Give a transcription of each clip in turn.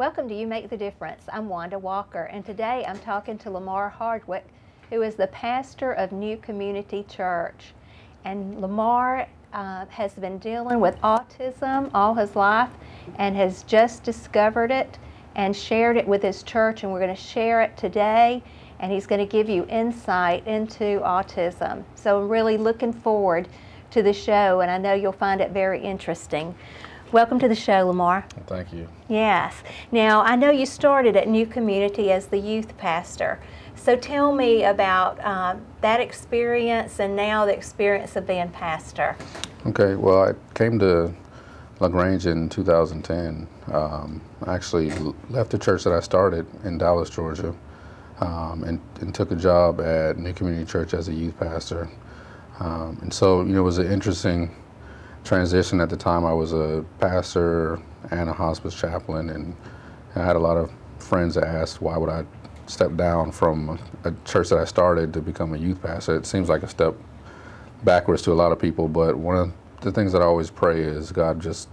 Welcome to You Make the Difference. I'm Wanda Walker, and today I'm talking to Lamar Hardwick, who is the pastor of New Community Church. And Lamar has been dealing with autism all his life and has just discovered it and shared it with his church, and we're going to share it today, and he's going to give you insight into autism. So I'm really looking forward to the show, and I know you'll find it very interesting. Welcome to the show, Lamar. Thank you. Yes. Now, I know you started at New Community as the youth pastor. So tell me about that experience and now the experience of being pastor. Okay, well, I came to LaGrange in 2010. I actually left the church that I started in Dallas, Georgia, and took a job at New Community Church as a youth pastor. And so, it was an interesting transition. At the time, I was a pastor and a hospice chaplain, and I had a lot of friends that asked why would I step down from a church that I started to become a youth pastor. It seems like a step backwards to a lot of people, but one of the things that I always pray is, God, just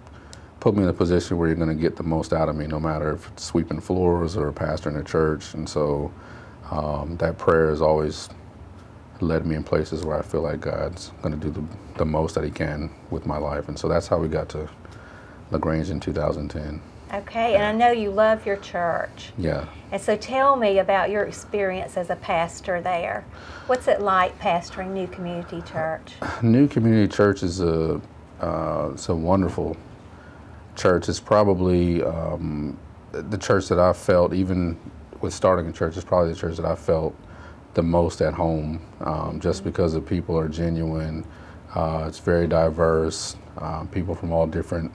put me in a position where you're going to get the most out of me, no matter if it's sweeping floors or pastoring a church. And so that prayer has always led me in places where I feel like God's going to do the most that he can with my life. And so that's how we got to LaGrange in 2010. Okay, and I know you love your church. Yeah. And so tell me about your experience as a pastor there. What's it like pastoring New Community Church? New Community Church is it's a wonderful church. It's probably the church that I felt, even with starting a church, it's probably the church that I felt the most at home, just because the people are genuine. It's very diverse, people from all different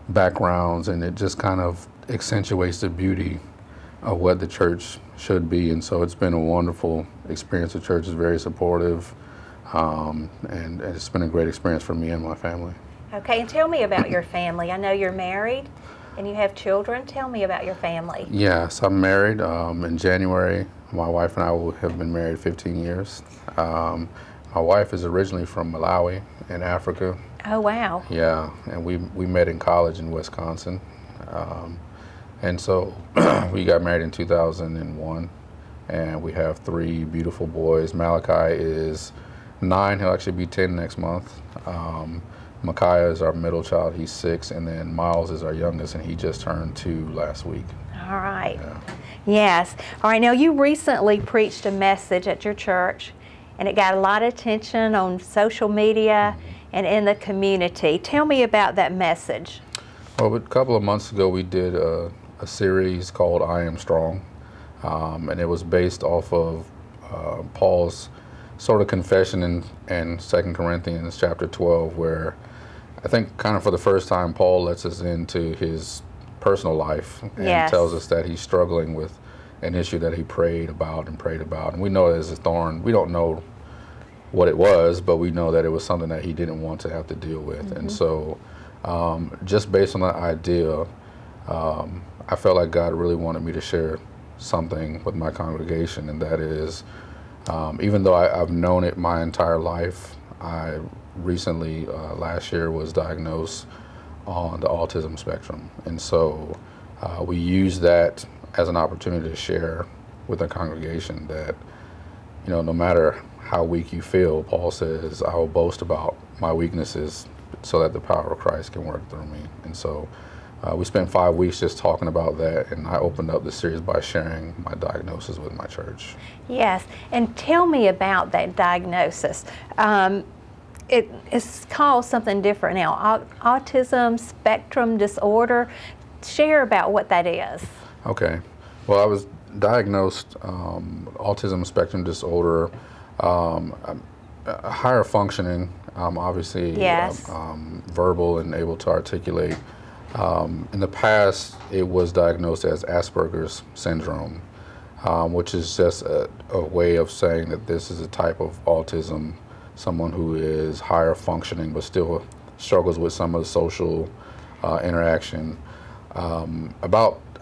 backgrounds, and it just kind of accentuates the beauty of what the church should be. And so it's been a wonderful experience. The church is very supportive, and it's been a great experience for me and my family. Okay, and tell me about your family. I know you're married and you have children. Tell me about your family. Yes, I'm married. In January, my wife and I will have been married 15 years. My wife is originally from Malawi in Africa. Oh, wow. Yeah, and we met in college in Wisconsin. And so we got married in 2001, and we have 3 beautiful boys. Malachi is 9, he'll actually be 10 next month. Micaiah is our middle child, he's 6, and then Miles is our youngest, and he just turned 2 last week. All right. Yeah. Yes. All right, now you recently preached a message at your church, and it got a lot of attention on social media and in the community. Tell me about that message. Well, a couple of months ago we did a series called I Am Strong, and it was based off of Paul's sort of confession in 2 Corinthians chapter 12, where I think kind of for the first time Paul lets us into his personal life and tells us that he's struggling with an issue that he prayed about. And we know it as a thorn. We don't know what it was, but we know that it was something that he didn't want to have to deal with. And so just based on that idea, I felt like God really wanted me to share something with my congregation, and that is, even though I've known it my entire life, I recently, last year, was diagnosed on the autism spectrum. And so we use that as an opportunity to share with the congregation that, no matter how weak you feel, Paul says, I will boast about my weaknesses so that the power of Christ can work through me. And so we spent 5 weeks just talking about that, and I opened up the series by sharing my diagnosis with my church. Yes, and tell me about that diagnosis. It's called something different now, autism spectrum disorder. Share about what that is. Okay, well, I was diagnosed autism spectrum disorder, higher functioning, obviously, verbal and able to articulate. In the past, it was diagnosed as Asperger's syndrome, which is just a way of saying that this is a type of autism, someone who is higher functioning but still struggles with some of the social interaction.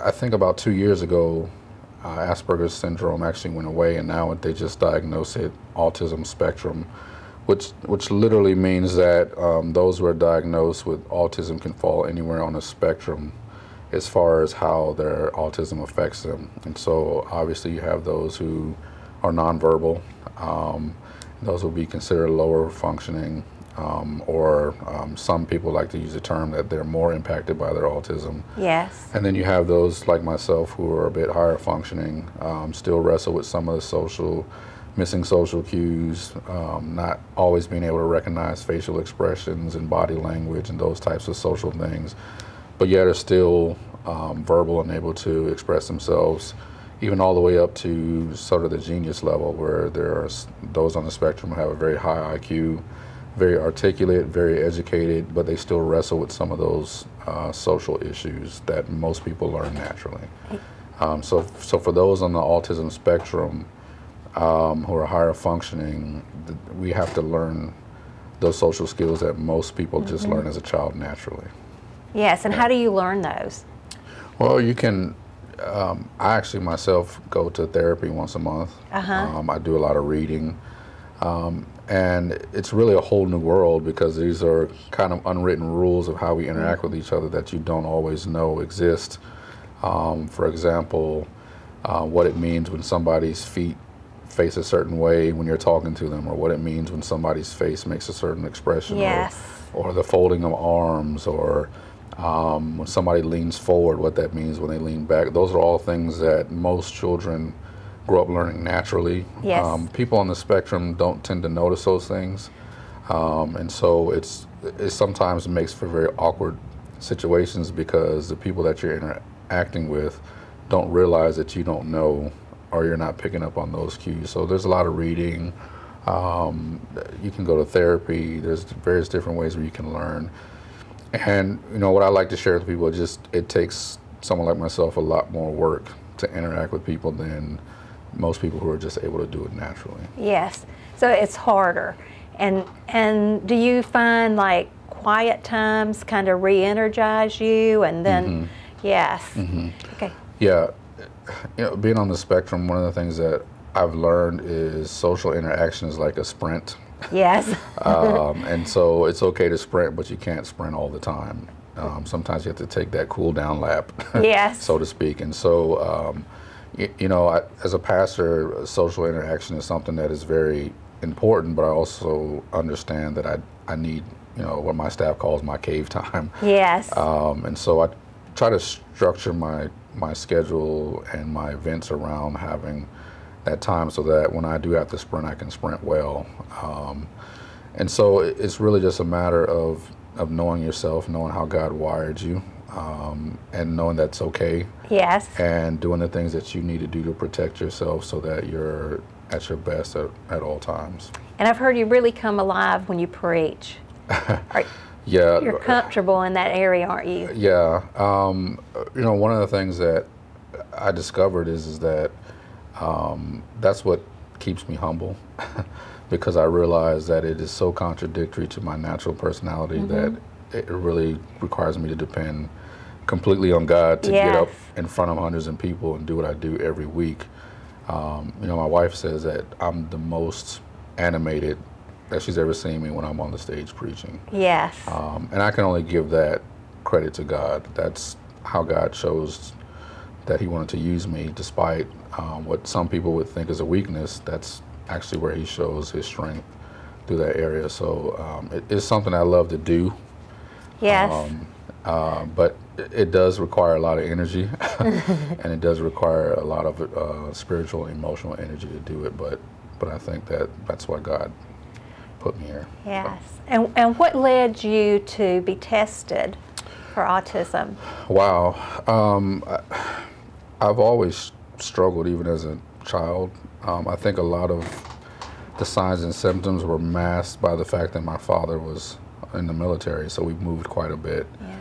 I think about 2 years ago, Asperger's syndrome actually went away, and now they just diagnose it autism spectrum, which literally means that those who are diagnosed with autism can fall anywhere on a spectrum, as far as how their autism affects them. And so obviously you have those who are nonverbal. Those will be considered lower functioning, or some people like to use the term that they're more impacted by their autism. Yes. And then you have those like myself who are a bit higher functioning, still wrestle with some of the missing social cues, not always being able to recognize facial expressions and body language and those types of social things, but yet are still verbal and able to express themselves, even all the way up to sort of the genius level, where there are those on the spectrum who have a very high IQ, very articulate, very educated, but they still wrestle with some of those social issues that most people learn naturally. So for those on the autism spectrum who are higher functioning, we have to learn those social skills that most people just learn as a child naturally. Yes, and how do you learn those? Well, you can, I actually myself go to therapy once a month. I do a lot of reading. And it's really a whole new world, because these are kind of unwritten rules of how we interact with each other that you don't always know exist. For example, what it means when somebody's feet face a certain way when you're talking to them, or what it means when somebody's face makes a certain expression, or the folding of arms, or when somebody leans forward, what that means when they lean back. Those are all things that most children grow up learning naturally. Yes. People on the spectrum don't tend to notice those things, and so it sometimes makes for very awkward situations, because the people that you're interacting with don't realize that you don't know, or you're not picking up on those cues. So there's a lot of reading. You can go to therapy. There's various different ways where you can learn. And what I like to share with people is it takes someone like myself a lot more work to interact with people than most people who are just able to do it naturally. Yes, so it's harder. And do you find like quiet times kind of re-energize you, and then, yes. Okay. Yeah, being on the spectrum, one of the things that I've learned is social interaction is like a sprint. Yes. And so it's okay to sprint, but you can't sprint all the time. Sometimes you have to take that cool down lap, yes, so to speak. And so, as a pastor, social interaction is something that is very important, but I also understand that I need, what my staff calls my cave time. Yes. And so I try to structure my schedule and my events around having that time, so that when I do have to sprint, I can sprint well. And so it's really just a matter of knowing yourself, knowing how God wired you, and knowing that's okay. Yes. And doing the things that you need to do to protect yourself, so that you're at your best at all times. And I've heard you really come alive when you preach. Yeah. You're comfortable in that area, aren't you? Yeah. One of the things that I discovered is that that's what keeps me humble, because I realize that it is so contradictory to my natural personality that it really requires me to depend completely on God to get up in front of hundreds of people and do what I do every week. My wife says that I'm the most animated that she's ever seen me when I'm on the stage preaching. Yes. And I can only give that credit to God. That's how God chose that He wanted to use me, despite what some people would think is a weakness. That's actually where He shows His strength through that area. So it is something I love to do. Yes. But it does require a lot of energy, and it does require a lot of spiritual and emotional energy to do it. But I think that's why God put me here. Yes. So. And what led you to be tested for autism? Wow. I've always struggled, even as a child. I think a lot of the signs and symptoms were masked by the fact that my father was in the military, so we moved quite a bit. Yes.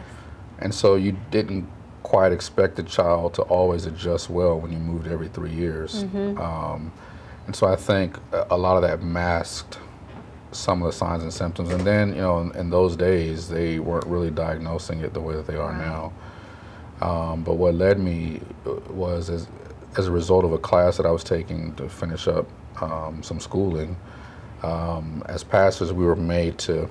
And so you didn't quite expect a child to always adjust well when you moved every 3 years. And so I think a lot of that masked some of the signs and symptoms. And then, in those days, they weren't really diagnosing it the way that they are now. But what led me was as a result of a class that I was taking to finish up some schooling. As pastors, we were made to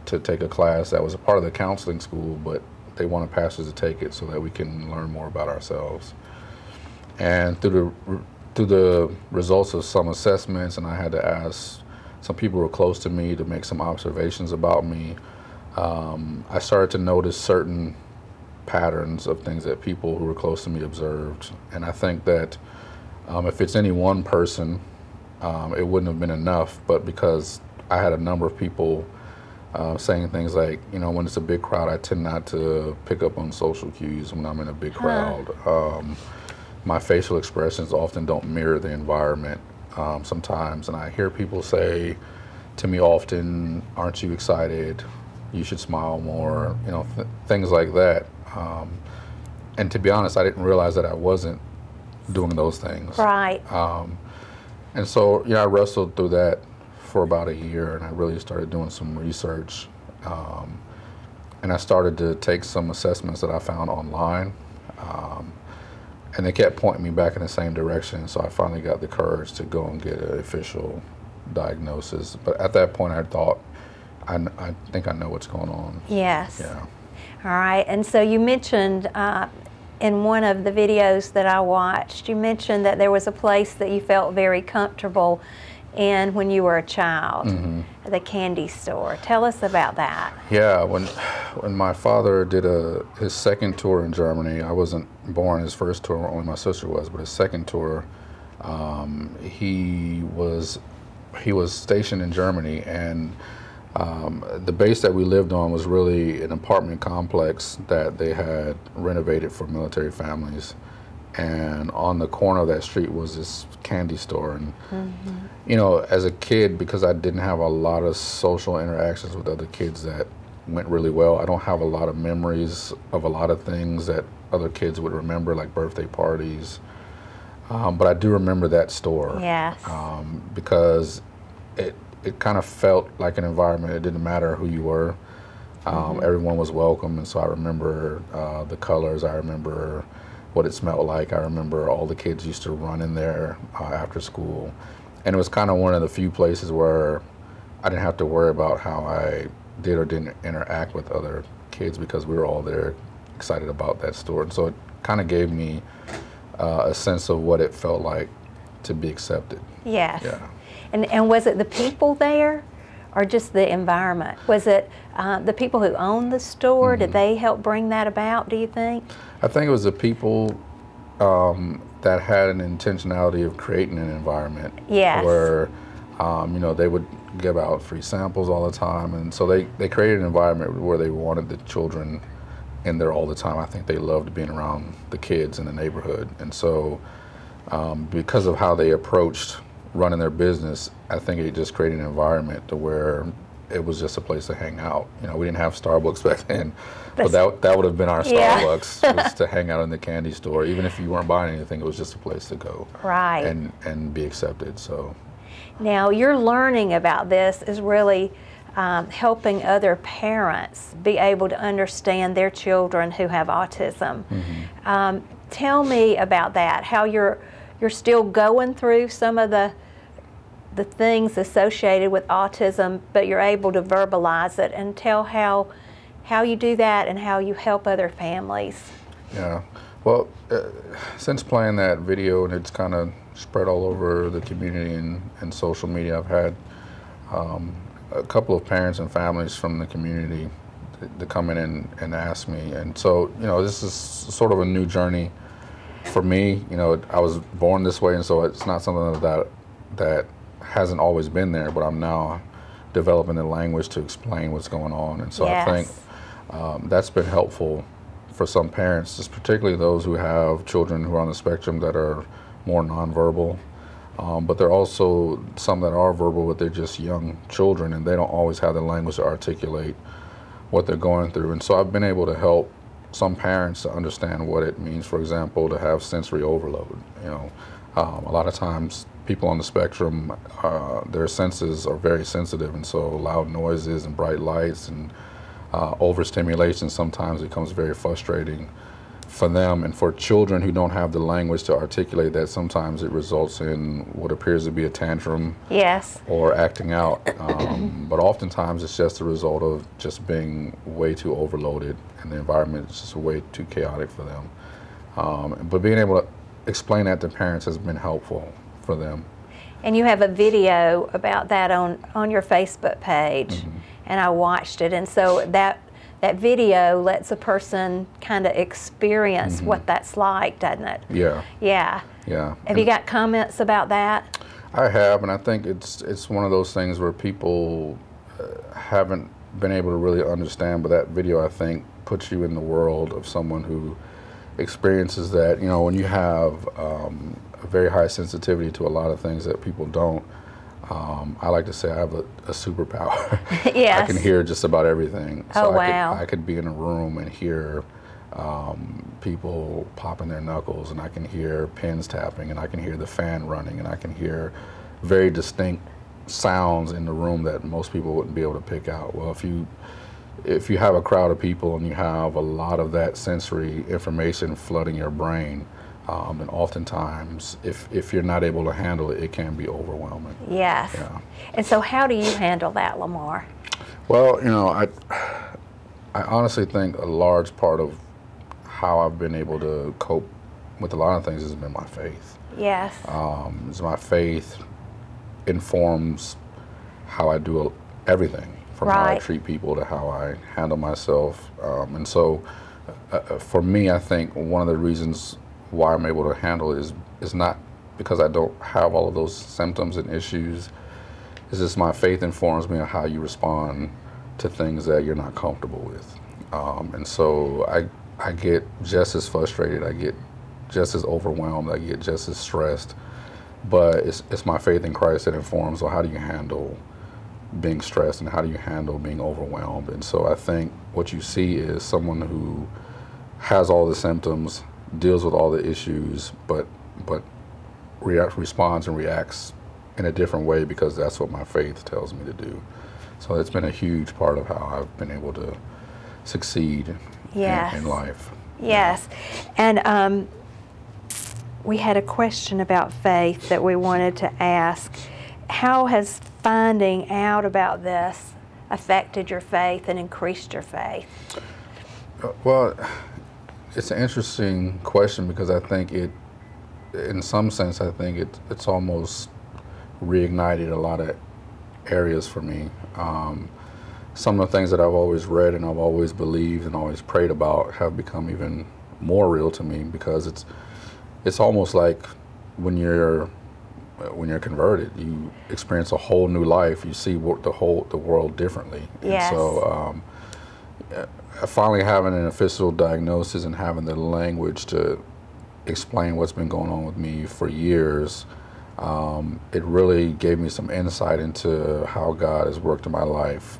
take a class that was a part of the counseling school, but they wanted pastors to take it so that we can learn more about ourselves. And through the results of some assessments, and I had to ask some people who were close to me to make some observations about me, I started to notice certain patterns of things that people who were close to me observed. And I think that if it's any one person, it wouldn't have been enough, but because I had a number of people saying things like, you know, when it's a big crowd, I tend not to pick up on social cues when I'm in a big crowd. My facial expressions often don't mirror the environment sometimes, and I hear people say to me often, aren't you excited? You should smile more, you know, things like that. And to be honest, I didn't realize that I wasn't doing those things. Right. And so, you know, I wrestled through that for about a year, and I really started doing some research. And I started to take some assessments that I found online. And they kept pointing me back in the same direction, so I finally got the courage to go and get an official diagnosis. But at that point, I thought, I think I know what's going on. Yes. Yeah. All right, and so you mentioned in one of the videos that I watched, you mentioned that there was a place that you felt very comfortable in when you were a child, the candy store. Tell us about that. Yeah, when my father did his second tour in Germany, I wasn't born. His first tour, only my sister was, but his second tour, he was stationed in Germany, and the base that we lived on was really an apartment complex that they had renovated for military families. And on the corner of that street was this candy store. And, you know, as a kid, because I didn't have a lot of social interactions with other kids that went really well, I don't have a lot of memories of a lot of things that other kids would remember, like birthday parties. But I do remember that store. Yes. Because it kind of felt like an environment. It didn't matter who you were. Everyone was welcome. And so I remember the colors. I remember what it smelled like. I remember all the kids used to run in there after school. And it was kind of one of the few places where I didn't have to worry about how I did or didn't interact with other kids, because we were all there excited about that store. And so it kind of gave me a sense of what it felt like to be accepted. Yes. Yeah. And was it the people there, or just the environment? Was it the people who owned the store? Did they help bring that about, do you think? I think it was the people that had an intentionality of creating an environment. Yes. Where, you know, they would give out free samples all the time. And so they created an environment where they wanted the children in there all the time. I think they loved being around the kids in the neighborhood. And so because of how they approached running their business, I think it just created an environment to where it was just a place to hang out. You know, we didn't have Starbucks back then, but that would have been our Starbucks, was to hang out in the candy store. Even if you weren't buying anything, it was just a place to go. Right. And be accepted. So now your learning about this is really helping other parents be able to understand their children who have autism. Tell me about that, how you're still going through some of the things associated with autism, but you're able to verbalize it, and tell how you do that and how you help other families. Yeah, well, since playing that video, and it's kind of spread all over the community and social media, I've had a couple of parents and families from the community to come in and ask me. And so, you know, this is sort of a new journey for me. You know, I was born this way, and so it's not something that hasn't always been there, but I'm now developing the language to explain what's going on. And so I think that's been helpful for some parents, just particularly those who have children who are on the spectrum that are more nonverbal. But there are also some that are verbal, but they're just young children, and they don't always have the language to articulate what they're going through. And so I've been able to help some parents to understand what it means, for example, to have sensory overload. You know, a lot of times people on the spectrum, their senses are very sensitive, and so loud noises and bright lights and overstimulation sometimes becomes very frustrating for them, and for children who don't have the language to articulate that, sometimes it results in what appears to be a tantrum. Yes. Or acting out. But oftentimes it's just a result of just being way too overloaded, and the environment is just way too chaotic for them. But being able to explain that to parents has been helpful for them. And you have a video about that on your Facebook page, Mm-hmm. and I watched it. And so that video lets a person kind of experience Mm-hmm. what that's like, doesn't it? Yeah. Yeah. Yeah. Have you got comments about that? I have, and I think it's one of those things where people haven't been able to really understand, but that video, I think, puts you in the world of someone who experiences that. You know, when you have a very high sensitivity to a lot of things that people don't, I like to say I have a superpower. Yes. I can hear just about everything. So Oh, wow. I could be in a room and hear people popping their knuckles, and I can hear pins tapping, and I can hear the fan running, and I can hear very distinct sounds in the room that most people wouldn't be able to pick out. Well, if you have a crowd of people and you have a lot of that sensory information flooding your brain, and oftentimes if you're not able to handle it, it can be overwhelming. Yes. Yeah. And so how do you handle that, Lamar? Well, you know, I honestly think a large part of how I've been able to cope with a lot of things has been my faith. Yes. My faith informs how I do everything, from how I Right. treat people to how I handle myself. And so for me, I think one of the reasons why I'm able to handle it is not because I don't have all of those symptoms and issues. It's just my faith informs me on how you respond to things that you're not comfortable with. And so I get just as frustrated, I get just as overwhelmed, I get just as stressed, but it's my faith in Christ that informs, well, how do you handle being stressed, and how do you handle being overwhelmed? And so I think what you see is someone who has all the symptoms, deals with all the issues, but responds and reacts in a different way, because that's what my faith tells me to do. So it's been a huge part of how I've been able to succeed Yes. in life. Yes. And we had a question about faith that we wanted to ask. How has finding out about this affected your faith and increased your faith? Well, it's an interesting question, because I think in some sense, I think it's almost reignited a lot of areas for me. Some of the things that I've always read and I've always believed and always prayed about have become even more real to me, because it's almost like when you're converted, you experience a whole new life. You see the world differently. Yes. And so finally having an official diagnosis and having the language to explain what's been going on with me for years, it really gave me some insight into how God has worked in my life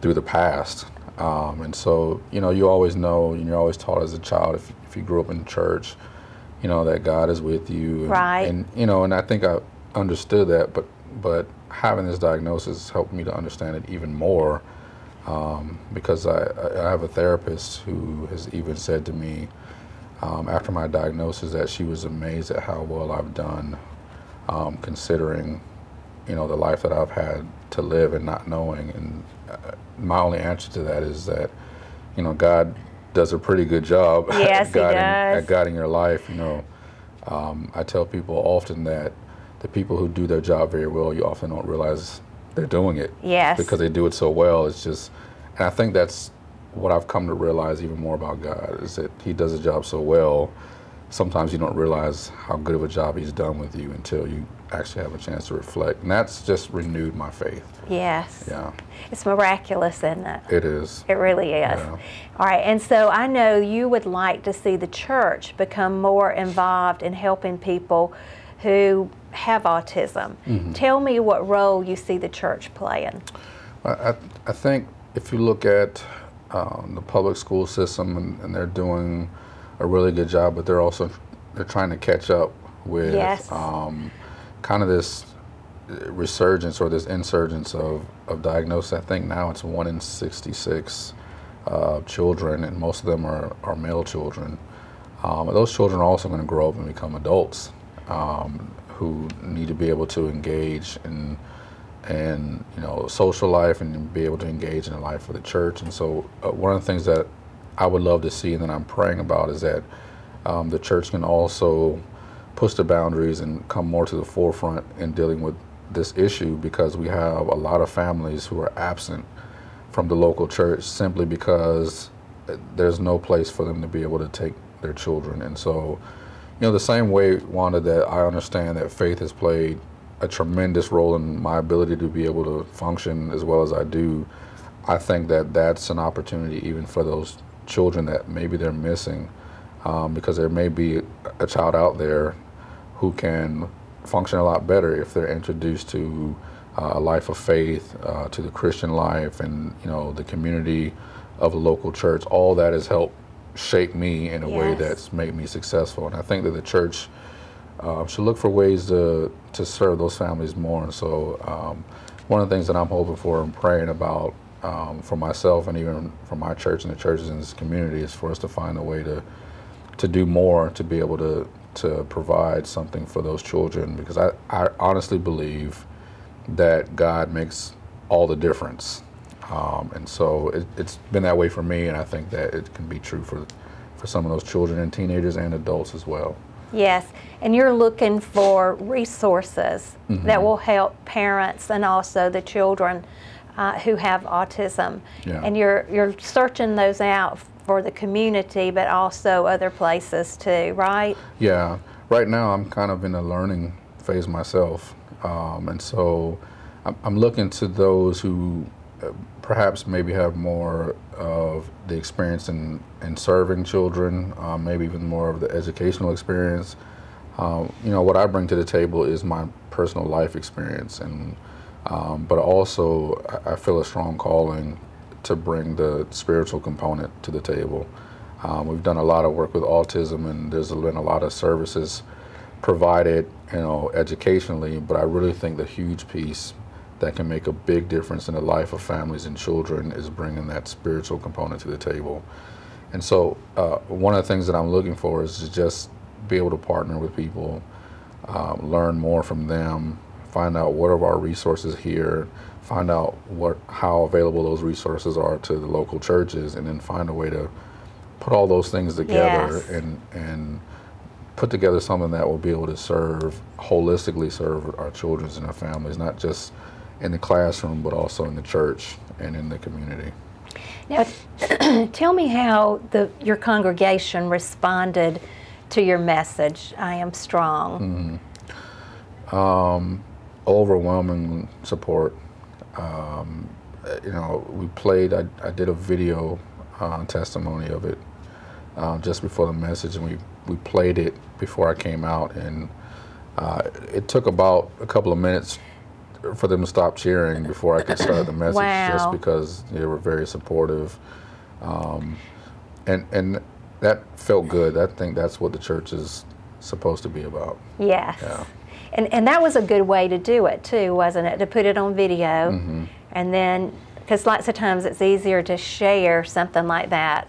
through the past. And so, you know, you always know, and you're always taught as a child, if you grew up in church, you know, that God is with you. And, Right. And, you know, and I think I understood that, but having this diagnosis helped me to understand it even more, because I have a therapist who has even said to me after my diagnosis that she was amazed at how well I've done, considering, you know, the life that I've had to live and not knowing. And my only answer to that is that, you know, God does a pretty good job Yes, at guiding your life. You know, I tell people often that the people who do their job very well, you often don't realize they're doing it. Yes. Because they do it so well. It's just, and I think that's what I've come to realize even more about God, is that He does a job so well. Sometimes you don't realize how good of a job He's done with you until you actually have a chance to reflect. And that's just renewed my faith. Yes. Yeah. It's miraculous, isn't it? It is. It really is. Yeah. All right, and so I know you would like to see the church become more involved in helping people who have autism. Mm-hmm. Tell me what role you see the church playing. I think if you look at the public school system, and they're doing a really good job, but they're trying to catch up with Yes. kind of this resurgence or this insurgence of diagnosis. I think now it's 1 in 66 children, and most of them are male children, Those children are also going to grow up and become adults who need to be able to engage in social life and be able to engage in the life of the church. And so one of the things that I would love to see and that I'm praying about is that the church can also push the boundaries and come more to the forefront in dealing with this issue, because we have a lot of families who are absent from the local church simply because there's no place for them to be able to take their children. And so, the same way, Wanda, that I understand that faith has played a tremendous role in my ability to be able to function as well as I do, I think that that's an opportunity even for those children that maybe they're missing, because there may be a child out there who can function a lot better if they're introduced to a life of faith, to the Christian life, and the community of the local church. All that has helped shape me in a way that's made me successful. And I think that the church should look for ways to serve those families more. And so one of the things that I'm hoping for and praying about for myself and even for my church and the churches in this community is for us to find a way to do more, to be able to provide something for those children, because I honestly believe that God makes all the difference. And so it's been that way for me, and I think that it can be true for some of those children and teenagers and adults as well. Yes, and you're looking for resources that will help parents and also the children who have autism. Yeah. And you're searching those out for the community, but also other places too, right? Yeah. Right now, I'm kind of in a learning phase myself, and so I'm looking to those who perhaps maybe have more of the experience in serving children, maybe even more of the educational experience. What I bring to the table is my personal life experience, and but also I feel a strong calling to bring the spiritual component to the table. We've done a lot of work with autism, and there's been a lot of services provided, educationally, but I really think the huge piece that can make a big difference in the life of families and children is bringing that spiritual component to the table. And so one of the things that I'm looking for is to just be able to partner with people, learn more from them, find out what are our resources here, find out how available those resources are to the local churches, and then find a way to put all those things together and put together something that will be able to holistically serve our children and our families, not just in the classroom, but also in the church and in the community. Now, tell me how your congregation responded to your message, I Am Strong. Overwhelming support. We played, I did a video testimony of it just before the message, and we played it before I came out, and it took about a couple of minutes for them to stop cheering before I could start the message. Wow. Just because they were very supportive, and that felt good. I think that's what the church is supposed to be about. Yes. Yeah. And that was a good way to do it too, wasn't it? To put it on video, and then, because lots of times it's easier to share something like that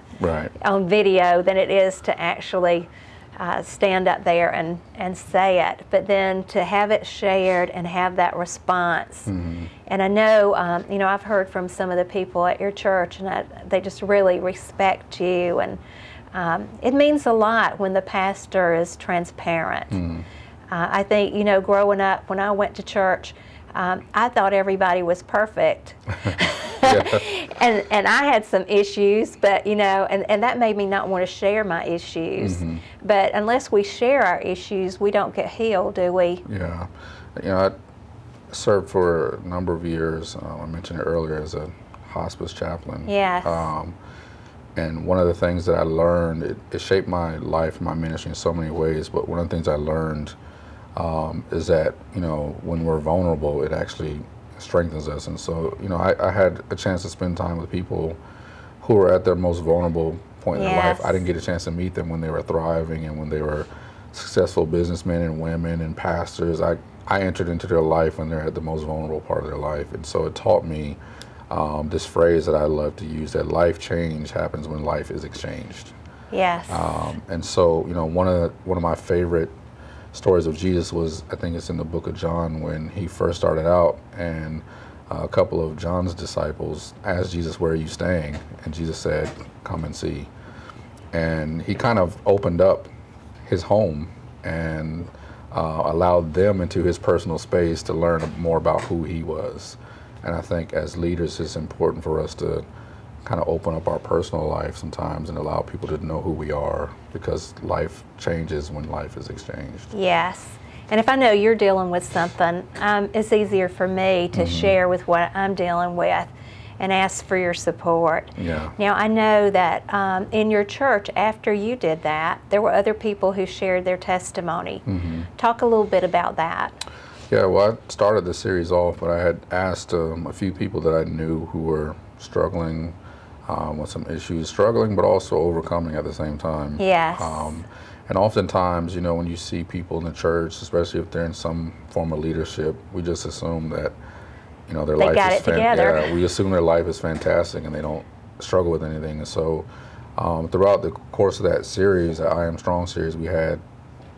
on video than it is to actually stand up there and say it. But then to have it shared and have that response. And I know, I've heard from some of the people at your church, and they just really respect you, and it means a lot when the pastor is transparent. I think, growing up, when I went to church, I thought everybody was perfect. and I had some issues, but, and that made me not want to share my issues. But unless we share our issues, we don't get healed, do we? Yeah. I served for a number of years. I mentioned it earlier, as a hospice chaplain. Yes. And one of the things that I learned, it shaped my life, my ministry in so many ways, but one of the things I learned is that, when we're vulnerable, it actually strengthens us. And so, I had a chance to spend time with people who were at their most vulnerable point in their life. I didn't get a chance to meet them when they were thriving and when they were successful businessmen and women and pastors. I entered into their life when they're at the most vulnerable part of their life. And so it taught me this phrase that I love to use, that life change happens when life is exchanged. Yes. And so, you know, one of my favorite stories of Jesus was, I think it's in the book of John, when he first started out, and a couple of John's disciples asked Jesus, "Where are you staying?" And Jesus said, "Come and see." And he kind of opened up his home and allowed them into his personal space to learn more about who he was. And I think as leaders, it's important for us to kind of open up our personal life sometimes and allow people to know who we are, because life changes when life is exchanged. Yes. And if I know you're dealing with something, it's easier for me to share with what I'm dealing with and ask for your support. Yeah. Now, I know that in your church, after you did that, there were other people who shared their testimony. Talk a little bit about that. Yeah, well, I started the series off, but I had asked a few people that I knew who were struggling with some issues, struggling but also overcoming at the same time. Yes. And oftentimes, you know, when you see people in the church, especially if they're in some form of leadership, we just assume that, you know, their life is together. Yeah, we assume their life is fantastic and they don't struggle with anything. And so throughout the course of that series, the I Am Strong series, we had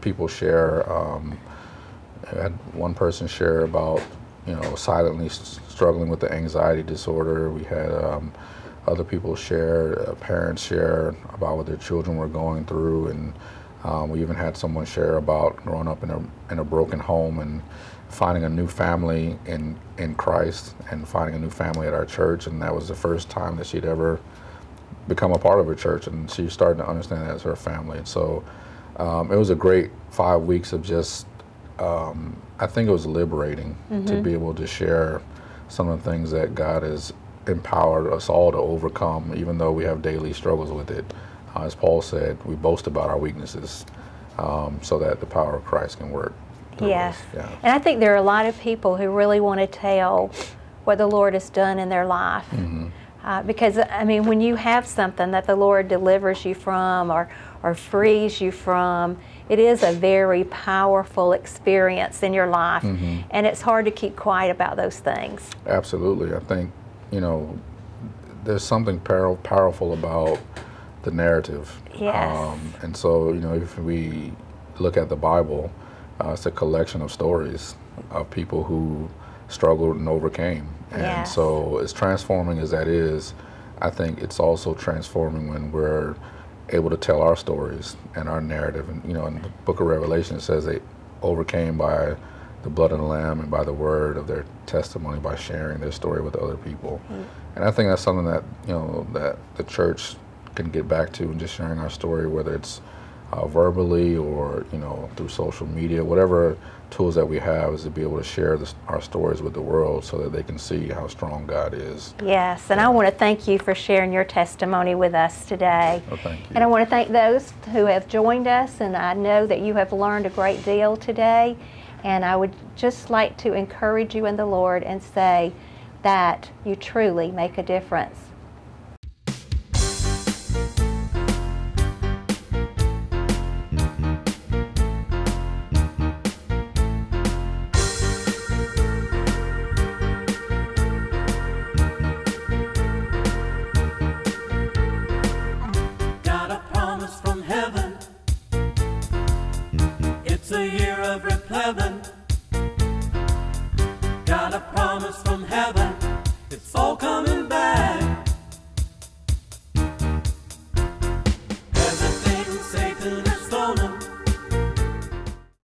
people share. I had one person share about, you know, silently struggling with the anxiety disorder. We had other people share, parents share about what their children were going through, and we even had someone share about growing up in a broken home and finding a new family in Christ and finding a new family at our church. And that was the first time that she'd ever become a part of a church, and she started to understand that as her family. And so it was a great 5 weeks of just, I think it was liberating to be able to share some of the things that God has empowered us all to overcome, even though we have daily struggles with it. As Paul said, we boast about our weaknesses so that the power of Christ can work. Yes. Yeah. And I think there are a lot of people who really want to tell what the Lord has done in their life. Because, I mean, when you have something that the Lord delivers you from or frees you from, it is a very powerful experience in your life. And it's hard to keep quiet about those things. Absolutely. I think, you know, there's something powerful about the narrative. Yes. And so, you know, if we look at the Bible, it's a collection of stories of people who struggled and overcame. And Yes. so as transforming as that is, I think it's also transforming when we're able to tell our stories and our narrative. And, you know, in the book of Revelation, it says they overcame by the blood of the Lamb and by the word of their testimony, by sharing their story with other people. And I think that's something that, you know, that the church can get back to, and just sharing our story, whether it's verbally or, you know, through social media, whatever tools that we have, is to be able to share our stories with the world so that they can see how strong God is. Yes, and I want to thank you for sharing your testimony with us today. Well, thank you. And I want to thank those who have joined us, and I know that you have learned a great deal today. And I would just like to encourage you in the Lord and say that you truly make a difference. Got a promise from heaven. It's a year of replevin. Got a promise from heaven.